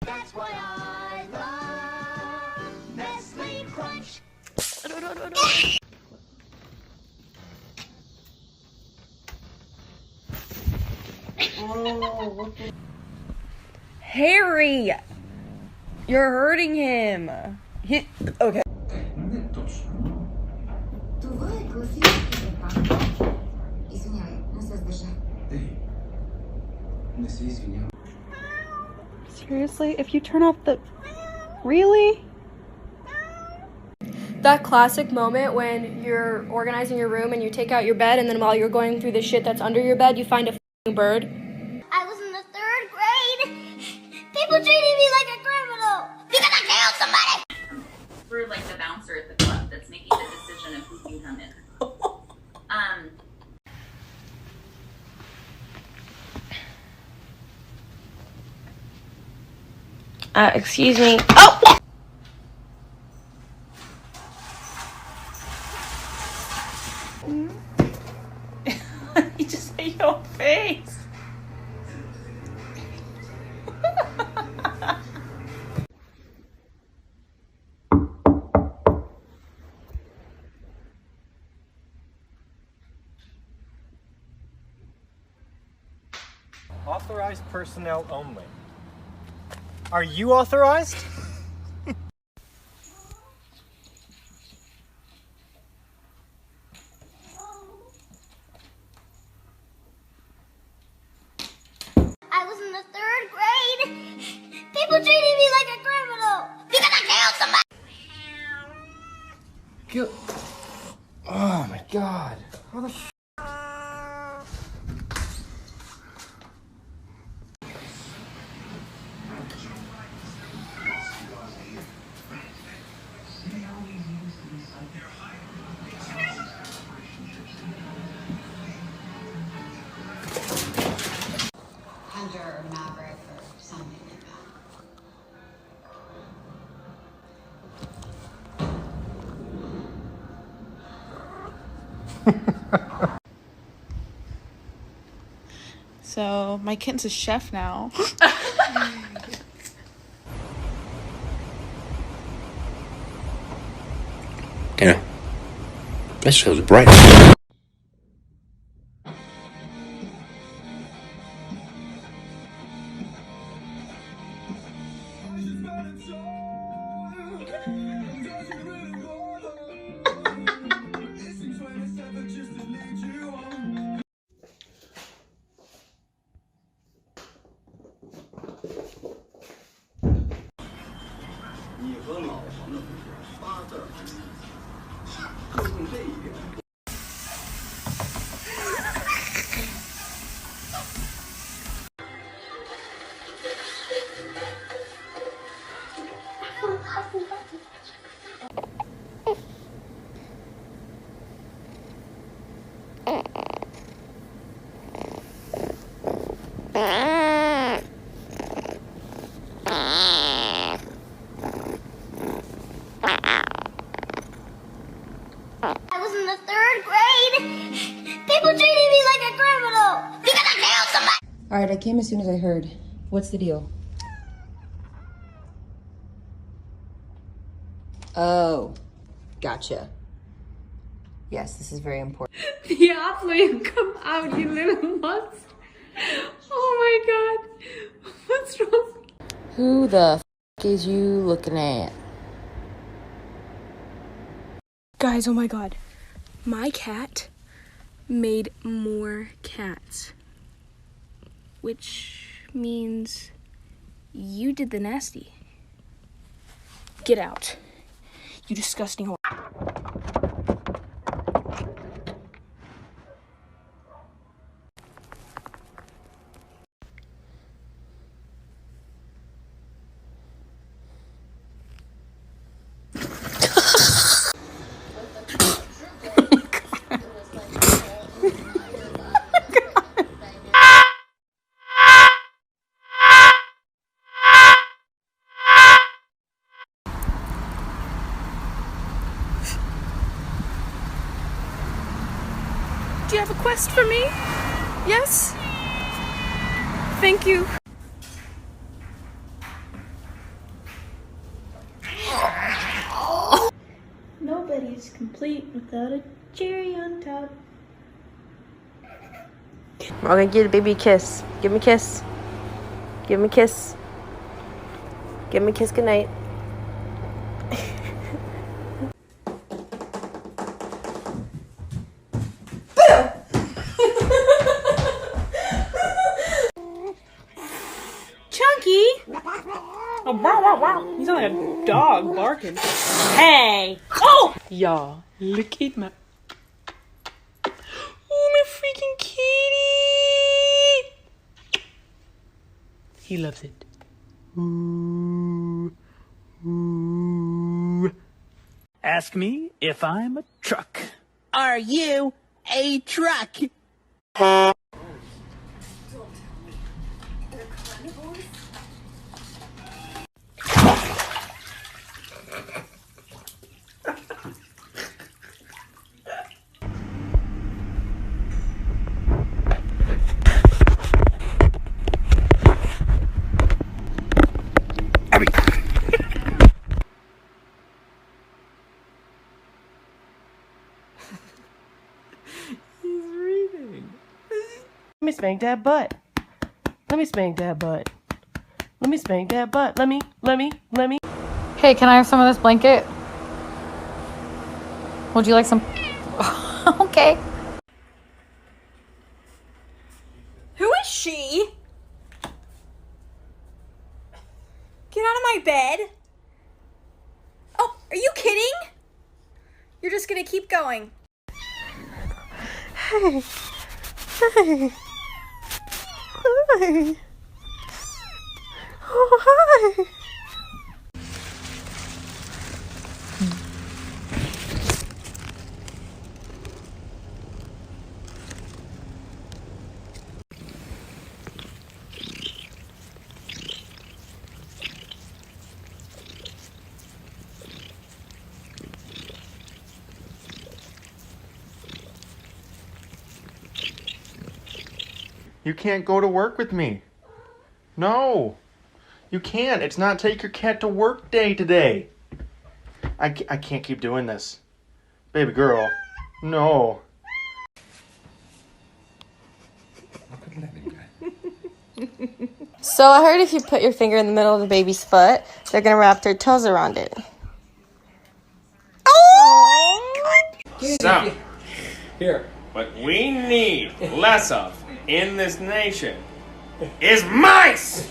That's why I love Nestle Crunch. Oh, what the... Harry! You're hurting him. Okay. Seriously? If you turn off the... Really? That classic moment when you're organizing your room and you take out your bed, and then while you're going through the shit that's under your bed, you find a f***ing bird. I was in the 3rd grade. People treated me like a criminal because I killed somebody. We're like the bouncer at the club that's making the decision of who can come in. Excuse me. Oh! You just hit your face. Authorized personnel only. Are you authorized? I was in the 3rd grade. People treated me like a criminal because I killed somebody. Oh my god. How the f... Hunter or Maverick or something like that. So my kitten's a chef now. Yeah. That shows bright. I was in the 3rd grade. People treated me like a criminal because I killed somebody. All right, I came as soon as I heard. What's the deal? Oh, gotcha. Yes, this is very important. The apple you come out, you little mutts. Oh my god. What's wrong? Who the f is you looking at? Guys, oh my god. My cat made more cats. Which means you did the nasty. Get out. You disgusting whore. Do you have a quest for me? Yes? Thank you. is complete without a cherry on top. I'm gonna give the baby a kiss. Give me a kiss. Give me a kiss. Give me a kiss goodnight. Chunky! Oh, wow, wow, wow. You sound like a dog barking. Hey! Oh! Y'all, look at my... Oh, my freaking kitty! He loves it. Ooh. Ooh. Ask me if I'm a truck. Are you a truck? Let me spank that butt. Let me spank that butt. Let me spank that butt. Let me. Hey, can I have some of this blanket? Would you like some? Okay. Who is she? Get out of my bed. Oh, are you kidding? You're just gonna keep going. Hey. Hey. Hi. Oh, hi. You can't go to work with me. No. You can't. It's not take your cat to work day today. I can't keep doing this. Baby girl. No. So I heard if you put your finger in the middle of the baby's foot, they're gonna wrap their toes around it. Oh! So, here, what we need less of in this nation is mice!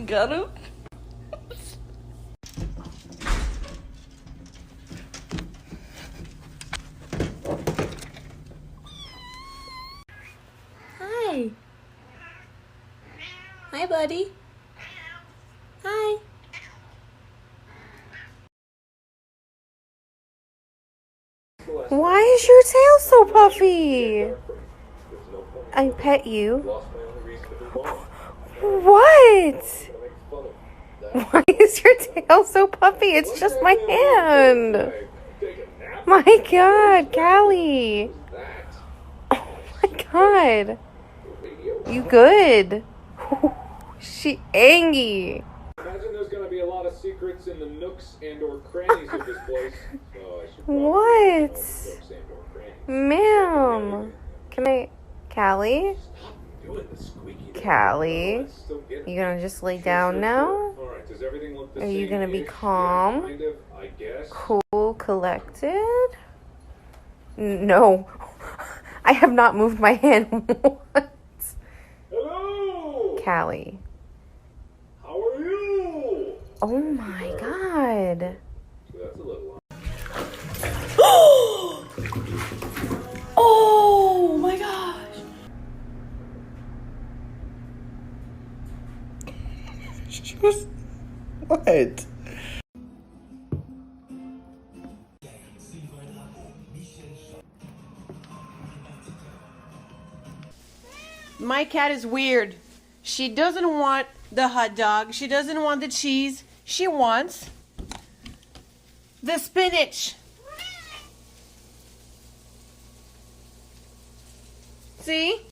Got him? Hi. Hi, buddy. Hi. Why is your tail so puffy? I pet you. What? Why is your tail so puffy? It's just my hand. My God, Callie. Oh my God. You good? She angry. Imagine there's going to be a lot of secrets in the nooks and or crannies of this place. So I should What? Ma'am. Can I... Callie? Callie? You gonna just lay down now? Are you gonna be calm? Cool, collected? No. I have not moved my hand once. Hello! Callie. How are you? Oh my God. That's a little long. Oh my gosh. What? My cat is weird. She doesn't want the hot dog. She doesn't want the cheese. She wants the spinach. See?